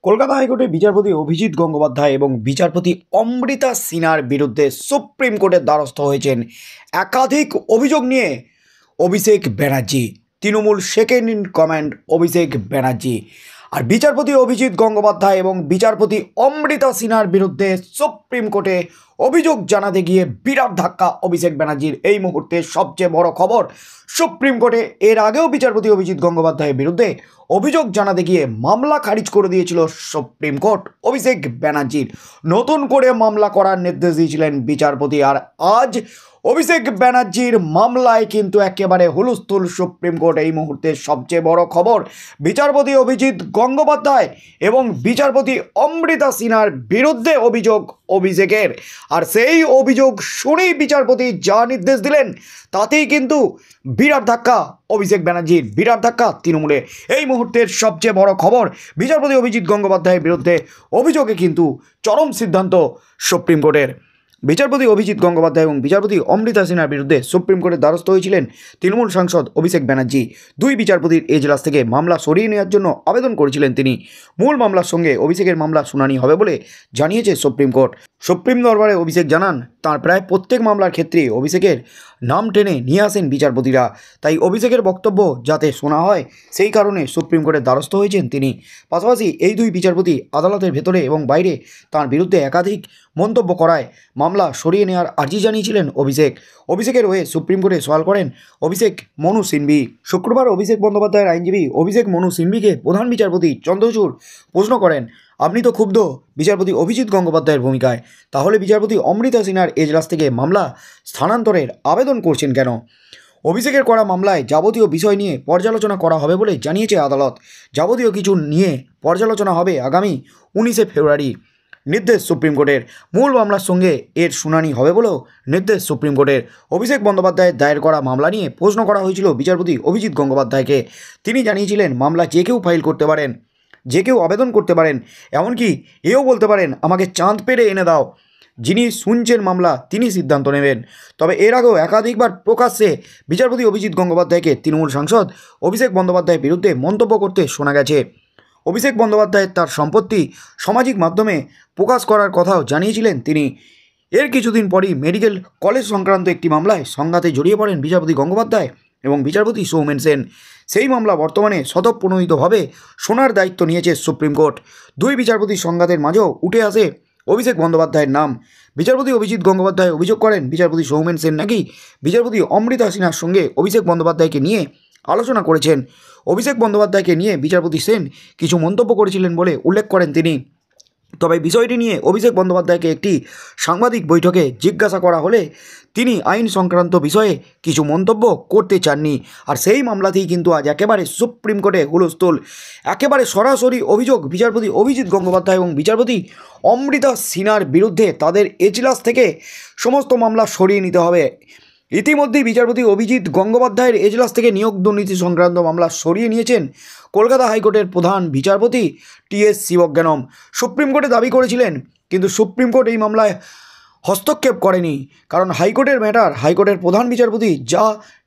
কলকাতা হাইকোর্টের বিচারপতি অভিজিৎ গঙ্গোপাধ্যায় এবং বিচারপতি অমৃতা সিনহার বিরুদ্ধে সুপ্রিম কোর্টের দ্বারস্থ হয়েছেন একাধিক অভিযোগ নিয়ে Abhishek Banerjee, Trinamool second in command Abhishek Banerjee. আর বিচারপতি অভিজিৎ গঙ্গোপাধ্যায় এবং বিচারপতি অমৃতা সিনহার বিরুদ্ধে সুপ্রিম কোর্টে অভিযোগ জানাতে গিয়ে বিরাট ধাক্কা অভিষেক ব্যানার্জির। এই মুহূর্তে সবচেয়ে বড় খবর, সুপ্রিম কোর্টে এর আগেও বিচারপতি অভিজিৎ গঙ্গোপাধ্যায়ের বিরুদ্ধে অভিযোগ জানাতে গিয়ে মামলা খারিজ করে দিয়েছিল সুপ্রিম কোর্ট অভিষেক ব্যানার্জির। নতুন করে মামলা করার নির্দেশ দিয়েছিলেন বিচারপতি। আর আজ অভিষেক ব্যানার্জির মামলায় কিন্তু একেবারে হুলস্থুল সুপ্রিম কোর্ট। এই মুহূর্তে সবচেয়ে বড় খবর, বিচারপতি অভিজিৎ গঙ্গোপাধ্যায় এবং বিচারপতি অমৃতা সিনহার বিরুদ্ধে অভিযোগ অভিষেকের। আর সেই অভিযোগ শুনেই বিচারপতি যা নির্দেশ দিলেন তাতেই কিন্তু বিরাট ধাক্কা অভিষেক ব্যানার্জির, বিরাট ধাক্কা তৃণমূলে। এই মুহূর্তের সবচেয়ে বড় খবর, বিচারপতি অভিজিৎ গঙ্গোপাধ্যায়ের বিরুদ্ধে অভিযোগে কিন্তু চরম সিদ্ধান্ত সুপ্রিম কোর্টের। বিচারপতি অভিজিৎ গঙ্গোপাধ্যায় এবং বিচারপতি অমৃতা সিনহার বিরুদ্ধে সুপ্রিম কোর্টের দ্বারস্থ হয়েছিলেন তৃণমূল সাংসদ অভিষেক ব্যানার্জি। দুই বিচারপতির এজলাস থেকে মামলা সরিয়ে নেওয়ার জন্য আবেদন করেছিলেন তিনি। মূল মামলার সঙ্গে অভিষেকের মামলা শুনানি হবে বলে জানিয়েছে সুপ্রিম কোর্ট। সুপ্রিম দরবারে অভিষেক জানান, তার প্রায় প্রত্যেক মামলার ক্ষেত্রে অভিষেকের নাম টেনে নিয়ে আসেন বিচারপতিরা, তাই অভিষেকের বক্তব্য যাতে শোনা হয় সেই কারণে সুপ্রিম কোর্টের দ্বারস্থ হয়েছেন তিনি। পাশাপাশি এই দুই বিচারপতি আদালতের ভেতরে এবং বাইরে তার বিরুদ্ধে একাধিক মন্তব্য করায় মামলা সরিয়ে নেওয়ার আর্জি জানিয়েছিলেন অভিষেকের হয়ে সুপ্রিম কোর্টে সওয়াল করেন অভিষেক মনু সিংভি। শুক্রবার অভিষেক বন্দ্যোপাধ্যায়ের আইনজীবী অভিষেক মনু সিংভিকে প্রধান বিচারপতি চন্দ্রচূড় প্রশ্ন করেন, আপনি তো ক্ষুব্ধ বিচারপতি অভিজিৎ গঙ্গোপাধ্যায়ের ভূমিকায়, তাহলে বিচারপতি অমৃতা সিনহার এজলাস থেকে মামলা স্থানান্তরের আবেদন করছেন কেন? অভিষেকের করা মামলায় যাবতীয় বিষয় নিয়ে পর্যালোচনা করা হবে বলে জানিয়েছে আদালত। যাবতীয় কিছু নিয়ে পর্যালোচনা হবে আগামী 19শে ফেব্রুয়ারি। নির্দেশ সুপ্রিম কোর্টের। মূল মামলার সঙ্গে এর শুনানি হবে বলেও নির্দেশ সুপ্রিম কোর্টের। অভিষেক বন্দ্যোপাধ্যায়ের দায়ের করা মামলা নিয়ে প্রশ্ন করা হয়েছিল বিচারপতি অভিজিৎ গঙ্গোপাধ্যায়কে। তিনি জানিয়েছিলেন, মামলা যে কেউ ফাইল করতে পারেন, যে কেউ আবেদন করতে পারেন, এমনকি এও বলতে পারেন আমাকে চাঁদ পেড়ে এনে দাও। যিনি শুনছেন মামলা তিনি সিদ্ধান্ত নেবেন। তবে এর আগেও একাধিকবার প্রকাশ্যে বিচারপতি অভিজিৎ গঙ্গোপাধ্যায়কে তৃণমূল সাংসদ অভিষেক বন্দ্যোপাধ্যায়ের বিরুদ্ধে মন্তব্য করতে শোনা গেছে। অভিষেক বন্দ্যোপাধ্যায় তার সম্পত্তি সামাজিক মাধ্যমে প্রকাশ করার কথাও জানিয়েছিলেন তিনি। এর কিছুদিন পরই মেডিকেল কলেজ সংক্রান্ত একটি মামলায় সংঘাতে জড়িয়ে পড়েন বিচারপতি গঙ্গোপাধ্যায় এবং বিচারপতি সৌমেন সেন। সেই মামলা বর্তমানে স্বতঃপ্রণোদিতভাবে শোনার দায়িত্ব নিয়েছে সুপ্রিম কোর্ট। দুই বিচারপতির সংঘাতের মাঝেও উঠে আসে অভিষেক বন্দ্যোপাধ্যায়ের নাম। বিচারপতি অভিজিৎ গঙ্গোপাধ্যায় অভিযোগ করেন বিচারপতি সৌমেন সেন নাকি বিচারপতি অমৃতা সিনহার সঙ্গে অভিষেক বন্দ্যোপাধ্যায়কে নিয়ে আলোচনা করেছেন। অভিষেক বন্দ্যোপাধ্যায়কে নিয়ে বিচারপতি সেন কিছু মন্তব্য করেছিলেন বলে উল্লেখ করেন তিনি। তবে বিষয়টি নিয়ে অভিষেক বন্দ্যোপাধ্যায়কে একটি সাংবাদিক বৈঠকে জিজ্ঞাসা করা হলে তিনি আইন সংক্রান্ত বিষয়ে কিছু মন্তব্য করতে চাননি। আর সেই মামলাতেই কিন্তু আজ একেবারে সুপ্রিম কোর্টে হুলস্থুল। একেবারে সরাসরি অভিযোগ বিচারপতি অভিজিৎ গঙ্গোপাধ্যায় এবং বিচারপতি অমৃতা সিনহার বিরুদ্ধে তাদের এজলাস থেকে সমস্ত মামলা সরিয়ে নিতে হবে। ইতিমধ্যেই বিচারপতি অভিজিৎ গঙ্গোপাধ্যায়ের এজলাস থেকে নিয়োগ দুর্নীতি সংক্রান্ত মামলা সরিয়ে নিয়েছেন কলকাতা হাইকোর্টের প্রধান বিচারপতি টি.এস. শিবজ্ঞানম। সুপ্রিম কোর্টে দাবি করেছিলেন, কিন্তু সুপ্রিম কোর্ট এই মামলায় হস্তক্ষেপ করেনি, কারণ হাইকোর্টের ম্যাটার হাইকোর্টের প্রধান বিচারপতি যা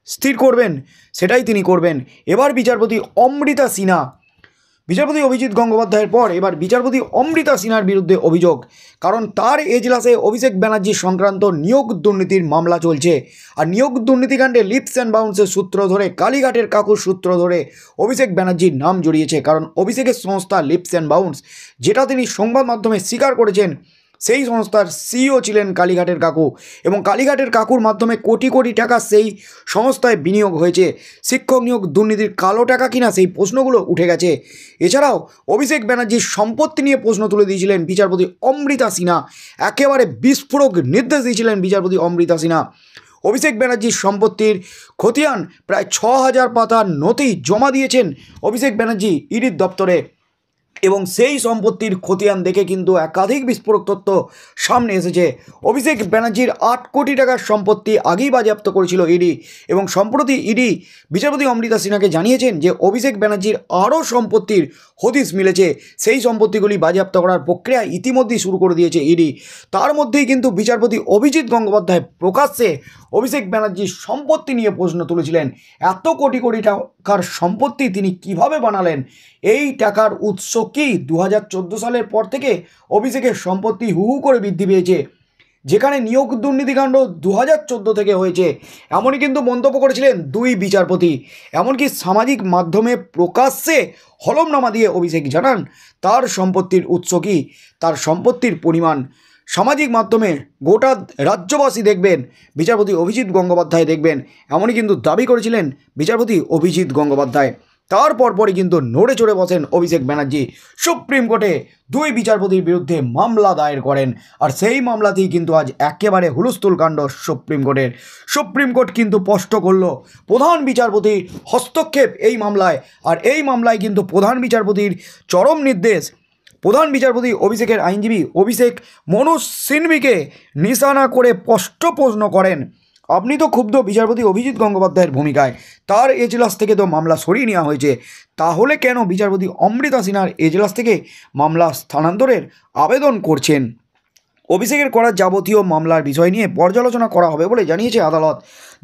স্থির করবেন সেটাই তিনি করবেন। এবার বিচারপতি অমৃতা সিনহা, বিচারপতি অভিজিৎ গঙ্গোপাধ্যায়ের পর এবার বিচারপতি অমৃতা সিনহার বিরুদ্ধে অভিযোগ, কারণ তার এজলাসে অভিষেক ব্যানার্জি সংক্রান্ত নিয়োগ দুর্নীতির মামলা চলছে। আর নিয়োগ দুর্নীতিকাণ্ডে লিপস অ্যান্ড বাউন্সের সূত্র ধরে, কালীঘাটের কাকুর সূত্র ধরে অভিষেক ব্যানার্জির নাম জড়িয়েছে। কারণ অভিষেকের সংস্থা লিপস অ্যান্ড বাউন্স, যেটা তিনি সংবাদ মাধ্যমে স্বীকার করেছেন, সেই সংস্থার সিইও ছিলেন কালীঘাটের কাকু এবং কালীঘাটের কাকুর মাধ্যমে কোটি কোটি টাকা সেই সংস্থায় বিনিয়োগ হয়েছে। শিক্ষক নিয়োগ দুর্নীতির কালো টাকা কিনা সেই প্রশ্নগুলো উঠে গেছে। এছাড়াও অভিষেক ব্যানার্জির সম্পত্তি নিয়ে প্রশ্ন তুলে দিয়েছিলেন বিচারপতি অমৃতা সিনহা। একেবারে বিস্ফোরক নির্দেশ দিয়েছিলেন বিচারপতি অমৃতা সিনহা। অভিষেক ব্যানার্জির সম্পত্তির খতিয়ান প্রায় 6000 পাতার নথি জমা দিয়েছেন অভিষেক ব্যানার্জি ইডির দপ্তরে এবং সেই সম্পত্তির খতিয়ান দেখে কিন্তু একাধিক বিস্ফোরক তথ্য সামনে এসেছে। অভিষেক ব্যানার্জির 8 কোটি টাকার সম্পত্তি আগেই বাজেয়াপ্ত করেছিল ইডি এবং সম্প্রতি ইডি বিচারপতি অমৃতা সিনহাকে জানিয়েছেন যে অভিষেক ব্যানার্জির আরও সম্পত্তির হদিশ মিলেছে। সেই সম্পত্তিগুলি বাজেয়াপ্ত করার প্রক্রিয়া ইতিমধ্যেই শুরু করে দিয়েছে ইডি। তার মধ্যেই কিন্তু বিচারপতি অভিজিৎ গঙ্গোপাধ্যায় প্রকাশ্যে অভিষেক ব্যানার্জির সম্পত্তি নিয়ে প্রশ্ন তুলেছিলেন। এত কোটি কোটি টাকার সম্পত্তি তিনি কিভাবে বানালেন, এই টাকার উৎস কি 2014 সালের পর থেকে অভিষেকের সম্পত্তি হু হু করে বৃদ্ধি পেয়েছে, যেখানে নিয়োগ দুর্নীতিকাণ্ড 2014 থেকে হয়েছে, এমনই কিন্তু মন্তব্য করেছিলেন দুই বিচারপতি। এমনকি সামাজিক মাধ্যমে প্রকাশ্যে হলফনামা দিয়ে অভিষেক জানান তার সম্পত্তির উৎস কী, তার সম্পত্তির পরিমাণ। সামাজিক মাধ্যমে গোটা রাজ্যবাসী দেখবেন, বিচারপতি অভিজিৎ গঙ্গোপাধ্যায় দেখবেন, এমনই কিন্তু দাবি করেছিলেন বিচারপতি অভিজিৎ গঙ্গোপাধ্যায়। তারপর পরই কিন্তু নড়ে চড়ে বসেন অভিষেক ব্যানার্জি, সুপ্রিম কোর্টে দুই বিচারপতির বিরুদ্ধে মামলা দায়ের করেন। আর সেই মামলাতেই কিন্তু আজ একেবারে হুলস্থুল কাণ্ড সুপ্রিম কোর্টের। সুপ্রিম কোর্ট কিন্তু স্পষ্ট করল প্রধান বিচারপতির হস্তক্ষেপ এই মামলায়, আর এই মামলায় কিন্তু প্রধান বিচারপতির চরম নির্দেশ। প্রধান বিচারপতি অভিষেকের আইনজীবী অভিষেক মনোজ সিনভিকে নিশানা করে স্পষ্ট প্রশ্ন করেন, আপনি তো ক্ষুব্ধ বিচারপতি অভিজিৎ গঙ্গোপাধ্যায়ের ভূমিকায়, তার এজলাস থেকে তো মামলা সরিয়ে নেওয়া হয়েছে, তাহলে কেন বিচারপতি অমৃতা সিনহার এজলাস থেকে মামলা স্থানান্তরের আবেদন করছেন? অভিষেকের করা যাবতীয় মামলার বিষয় নিয়ে পর্যালোচনা করা হবে বলে জানিয়েছে আদালত।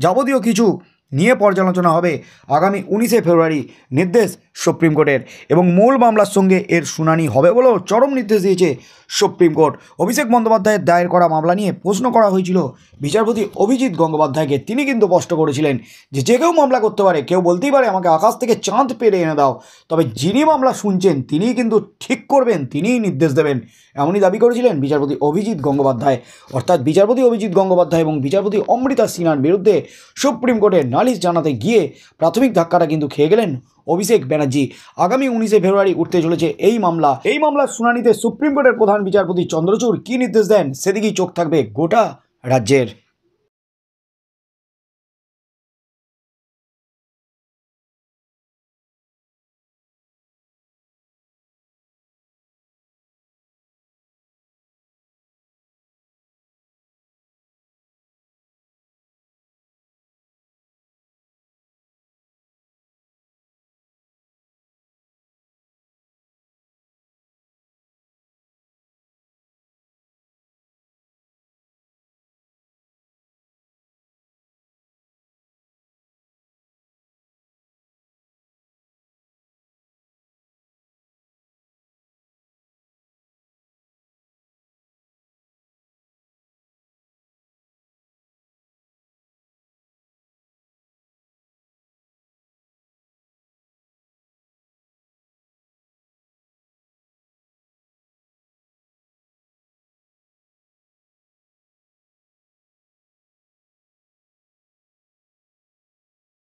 যাবতীয় কিছু নিয়ে পর্যালোচনা হবে আগামী 19শে ফেব্রুয়ারি, নির্দেশ সুপ্রিম কোর্টের, এবং মূল মামলার সঙ্গে এর শুনানি হবে বলেও চরম নির্দেশ দিয়েছে সুপ্রিম কোর্ট। অভিষেক বন্দ্যোপাধ্যায়ের দায়ের করা মামলা নিয়ে প্রশ্ন করা হয়েছিল বিচারপতি অভিজিৎ গঙ্গোপাধ্যায়কে। তিনি কিন্তু স্পষ্ট করেছিলেন যে যে কেউ মামলা করতে পারে, কেউ বলতেই পারে আমাকে আকাশ থেকে চাঁদ পেড়ে এনে দাও, তবে যিনি মামলা শুনছেন তিনিই কিন্তু ঠিক করবেন, তিনিই নির্দেশ দেবেন, এমনই দাবি করেছিলেন বিচারপতি অভিজিৎ গঙ্গোপাধ্যায়। অর্থাৎ বিচারপতি অভিজিৎ গঙ্গোপাধ্যায় এবং বিচারপতি অমৃতা সিনহার বিরুদ্ধে সুপ্রিম কোর্টে নালিশ জানাতে গিয়ে প্রাথমিক ধাক্কাটা কিন্তু খেয়ে গেলেন অভিষেক ব্যানার্জি। আগামী 19শে ফেব্রুয়ারি উঠতে চলেছে এই মামলা। এই মামলার শুনানিতে সুপ্রিম কোর্টের প্রধান বিচারপতি চন্দ্রচূড় কী নির্দেশ দেন সেদিকেই চোখ থাকবে গোটা রাজ্যের।